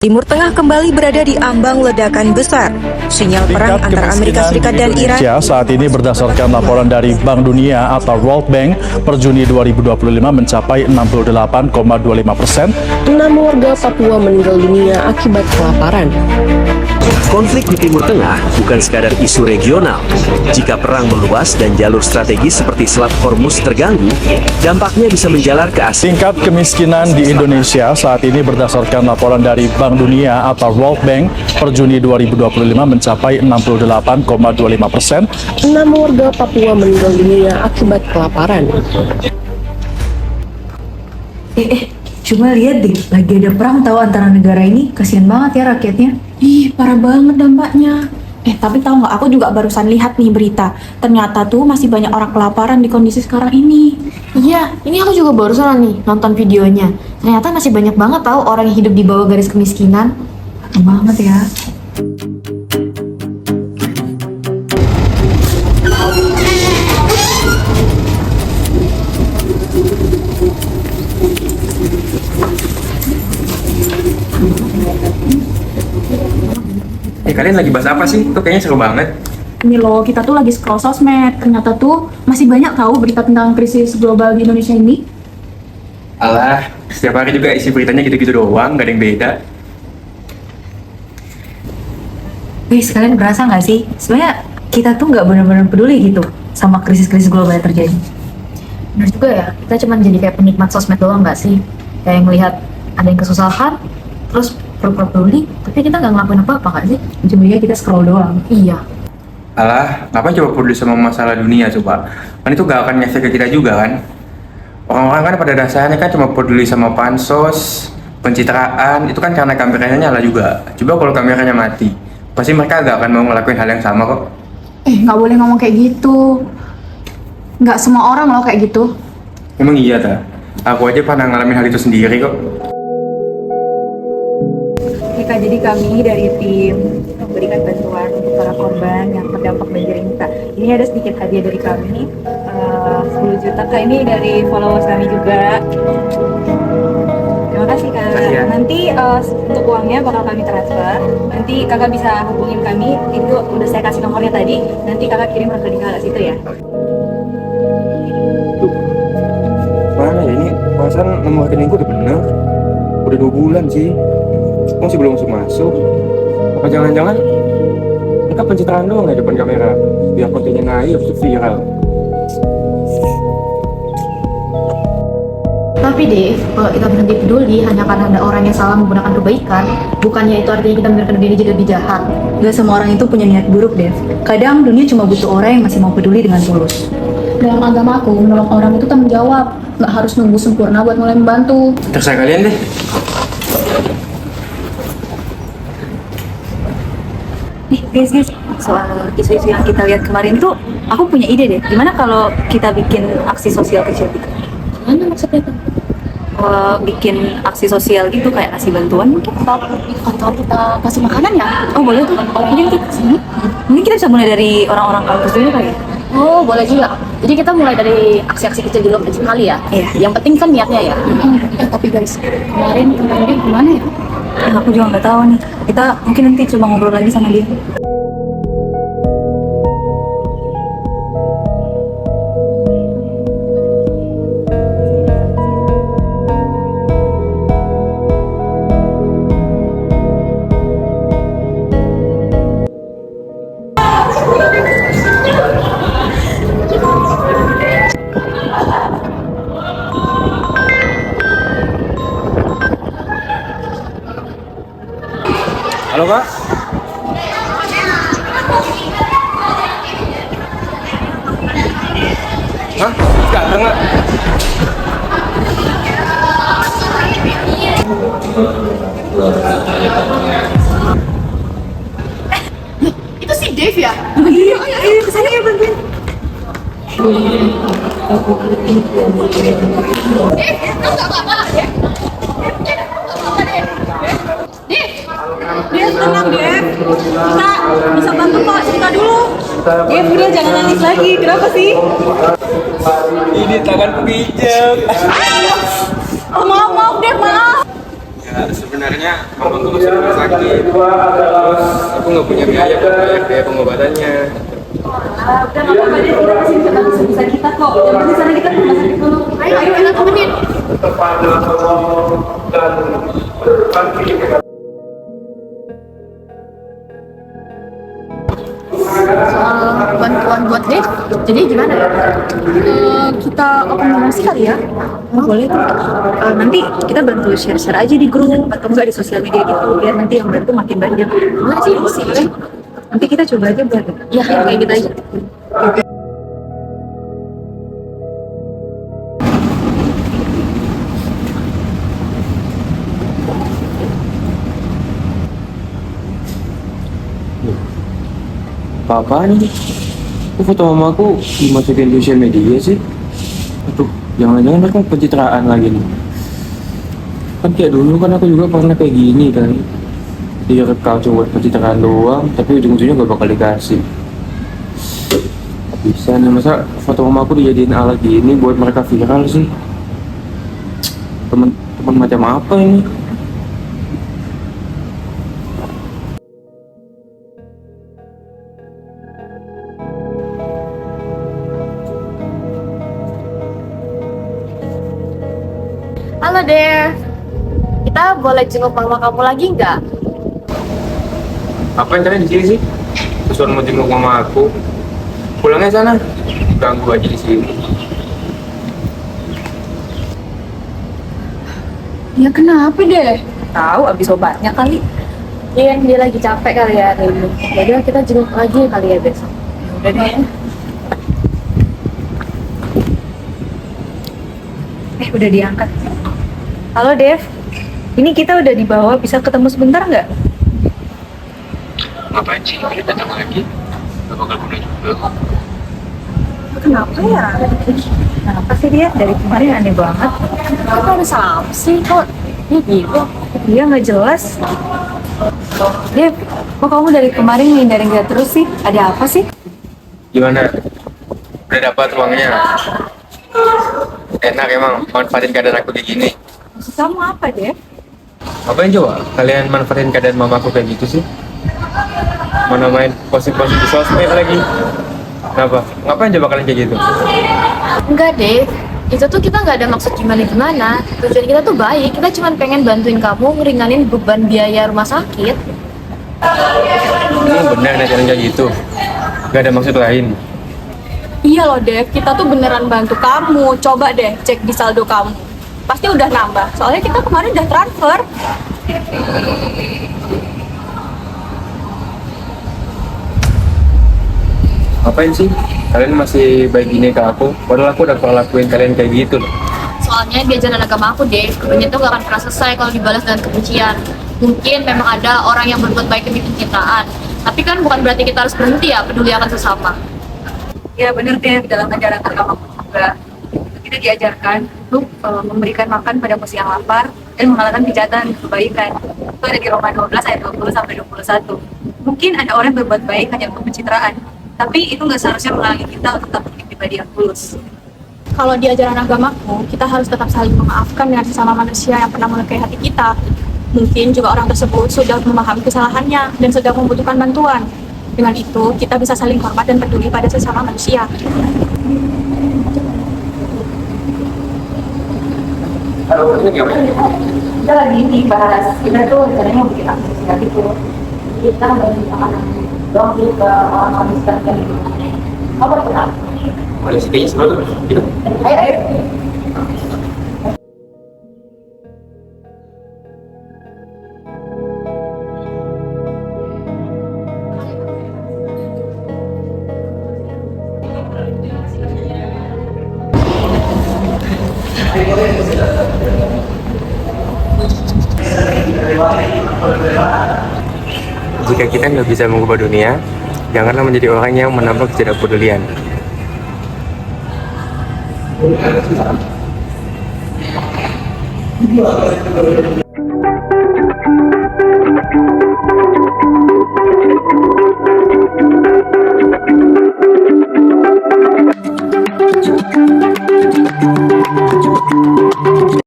Timur Tengah kembali berada di ambang ledakan besar. Sinyal perang antara Amerika Serikat dan Iran saat ini berdasarkan laporan dari Bank Dunia atau World Bank per Juni 2025 mencapai 68,25%. 6 warga Papua meninggal dunia akibat kelaparan. Konflik di Timur Tengah bukan sekadar isu regional. Jika perang meluas dan jalur strategis seperti Selat Hormuz terganggu, dampaknya bisa menjalar ke Asia. Tingkat kemiskinan di Indonesia saat ini berdasarkan laporan dari Bank Dunia atau World Bank per Juni 2025 mencapai 68,25%. 6 warga Papua meninggal dunia akibat kelaparan. Cuma lihat deh, lagi ada perang tahu antara negara ini, kasihan banget ya rakyatnya. Ih, parah banget dampaknya. Tapi tahu nggak, aku juga barusan lihat nih berita. Ternyata tuh masih banyak orang kelaparan di kondisi sekarang ini. Iya, ini aku juga barusan nih nonton videonya. Ternyata masih banyak banget tahu orang yang hidup di bawah garis kemiskinan. Parah banget ya. Kalian lagi bahas apa sih? Tuh kayaknya seru banget. Ini loh, kita tuh lagi scroll sosmed. Ternyata tuh masih banyak tahu berita tentang krisis global di Indonesia ini. Alah, setiap hari juga isi beritanya gitu-gitu doang, gak ada yang beda. Guys, kalian berasa nggak sih? Sebenarnya kita tuh nggak benar-benar peduli gitu sama krisis-krisis global yang terjadi. Benar juga ya, kita cuma jadi kayak penikmat sosmed doang nggak sih? Kayak melihat ada yang kesusahan, terus pura-pura peduli, tapi kita nggak ngelakuin apa-apa nggak sih? Ujung-ujungnya kita scroll doang. Iya. Alah, ngapain coba peduli sama masalah dunia coba? Kan itu gak akan ngefek ke kita juga kan? Orang-orang kan pada dasarnya kan cuma peduli sama pansos, pencitraan, itu kan karena kameranya nyala juga. Coba kalau kameranya mati, pasti mereka gak akan mau ngelakuin hal yang sama kok. Nggak boleh ngomong kayak gitu. Nggak semua orang loh kayak gitu. Emang iya ta? Aku aja pernah ngalamin hal itu sendiri kok. Kak, jadi kami dari tim memberikan bantuan untuk para korban yang terdampak banjir ini, Kak. Ini ada sedikit hadiah dari kami, 10 juta, Kak. Ini dari followers kami juga. Terima kasih, Kak. Makasih ya. Nanti untuk uangnya bakal kami transfer. Nanti kakak bisa hubungin kami, itu udah saya kasih nomornya tadi. Nanti kakak kirim rekening kakak situ ya. Mana ya ini? Perasaan nomor rekening gue udah bener. Udah 2 bulan sih. Masih belum masuk. Apa jangan-jangan mereka pencitraan doang ya depan kamera biar kontennya naik habis itu viral. Tapi Dev, kalau kita berhenti peduli hanya karena ada orang yang salah menggunakan kebaikan, bukannya itu artinya kita membiarkan dunia jadi lebih jahat. Gak semua orang itu punya niat buruk, Dev. Kadang dunia cuma butuh orang yang masih mau peduli dengan tulus. Dalam agamaku, menolong orang itu tanggung jawab, nggak harus nunggu sempurna buat mulai membantu. Terserah kalian deh. Nih guys, soal isu-isu yang kita lihat kemarin tuh, aku punya ide deh. Gimana kalau kita bikin aksi sosial kecil gitu? Mana maksudnya tuh? Bikin aksi sosial gitu, kayak kasih bantuan mungkin. Atau kita kasih makanan ya? Oh boleh tuh, mungkin kita kesini. Mungkin kita bisa mulai dari orang-orang kampus dulu kali ya? Oh, boleh juga. Jadi kita mulai dari aksi-aksi kecil dulu sekali ya? Iya. Yang penting kan niatnya ya? Tapi guys, kemarin dia gimana ya? Aku juga nggak tahu nih. Kita mungkin nanti coba ngobrol lagi sama dia. Halo Kak. Hah? Sekarang nggak? Itu si Dev ya? Iya, kesana ya bantuin. Dev, tenang Dev. Kita bisa bantu kok, cerita dulu. Dev, udah jangan nangis lagi. Kenapa sih? Ini tangan pijak. Oh, maaf Dev, maaf. Ya, Sebenarnya mamaku masih rumah sakit, terus aku nggak punya biaya buat bayar biaya pengobatannya. Udah nggak apa-apa deh, kita masih bisa sebisa kita kok. Yang di sana kita ke rumah sakit dulu. Ayo kita temenin. Soal bantuan buat Dev, jadi gimana ya? Kita open donasi kali ya? Boleh tuh. Nanti kita bantu share-share aja di grup atau enggak di sosial media gitu, biar nanti yang bantu makin banyak. Boleh sih. Nanti kita coba aja buat. Ya, kayak gitu aja. Apa-apaan ini? Kok foto mamaku dimasukin sosial media sih? Aduh, jangan-jangan kan pencitraan lagi nih. Kan kayak dulu kan aku juga pernah kayak gini kan. Direkam cuma pencitraan doang, tapi ujung-ujungnya gak bakal dikasih. Gak bisa nih, masa foto mamaku dijadiin alat gini buat mereka viral sih? Temen macam apa ini? Halo Dev, kita boleh jenguk mama kamu lagi nggak? Apa yang kalian di sini sih? Kesuruh mau jenguk mama aku. Pulangnya sana. Ganggu aja di sini. Ya kenapa deh? Tahu abis obatnya kali. Iya, dia lagi capek kali ya hari ini. Jadi kita jenguk lagi kali ya besok. Udah deh. Udah diangkat. Halo Dev, ini kita udah dibawa, bisa ketemu sebentar nggak? Ngapain sih? Dia datang lagi. Gak bakal guna juga. Kenapa ya? Kenapa sih dia? Dari kemarin aneh banget. Kok ada salah sih? Kok dia gitu? Dia nggak jelas. Dev, kok kamu dari kemarin ngindarin dia terus sih? Ada apa sih? Gimana? Udah dapat uangnya? Enak emang manfaatin keadaan aku kayak gini. Maksud kamu apa, Dev? Apa yang coba? Kalian manfaatin keadaan mamaku kayak gitu sih? Mana main posting-posting di sosmed lagi? Kenapa? Ngapain coba kalian kayak gitu? Enggak deh, itu tuh kita nggak ada maksud gimana-gimana. Tujuan kita tuh baik, kita cuma pengen bantuin kamu ngeringanin beban biaya rumah sakit. Ini benar nih kalian kayak gitu? Gak ada maksud lain? Iya loh Dev, kita tuh beneran bantu kamu. Coba deh cek di saldo kamu. Pasti udah nambah, soalnya kita kemarin udah transfer. Ngapain sih? Kalian masih baik gini ke aku? Padahal aku udah pernah lakuin kalian kayak gitu loh. Soalnya di ajaran agama aku deh, kebencian tuh gak akan pernah selesai kalau dibalas dengan kebencian. Mungkin memang ada orang yang berbuat baik demi pencitraan, tapi kan bukan berarti kita harus berhenti ya peduli akan sesama. Ya bener deh, dalam ajaran agama juga kita diajarkan untuk memberikan makan pada musuh yang lapar dan mengalahkan kejahatan dan kebaikan. Itu ada di Roma 12 ayat 20 sampai 21. Mungkin ada orang yang berbuat baik hanya untuk pencitraan, tapi itu nggak seharusnya menghalangi kita untuk tetap menjadi pribadi yang tulus. Kalau di ajaran agamaku, kita harus tetap saling memaafkan dengan sesama manusia yang pernah melukai hati kita. Mungkin juga orang tersebut sudah memahami kesalahannya dan sedang membutuhkan bantuan. Dengan itu, kita bisa saling hormat dan peduli pada sesama manusia. Kita lagi ini bahas, kita tuh rencananya mau bikin aktivitas gitu. Kita bagi makanan doang gitu ke orang-orang miskin kayak gitu. Apa pernah? Boleh sih kayaknya seru tuh. Gitu. Ayo. Jika kita nggak bisa mengubah dunia, janganlah menjadi orang yang menambah ketidakpedulian.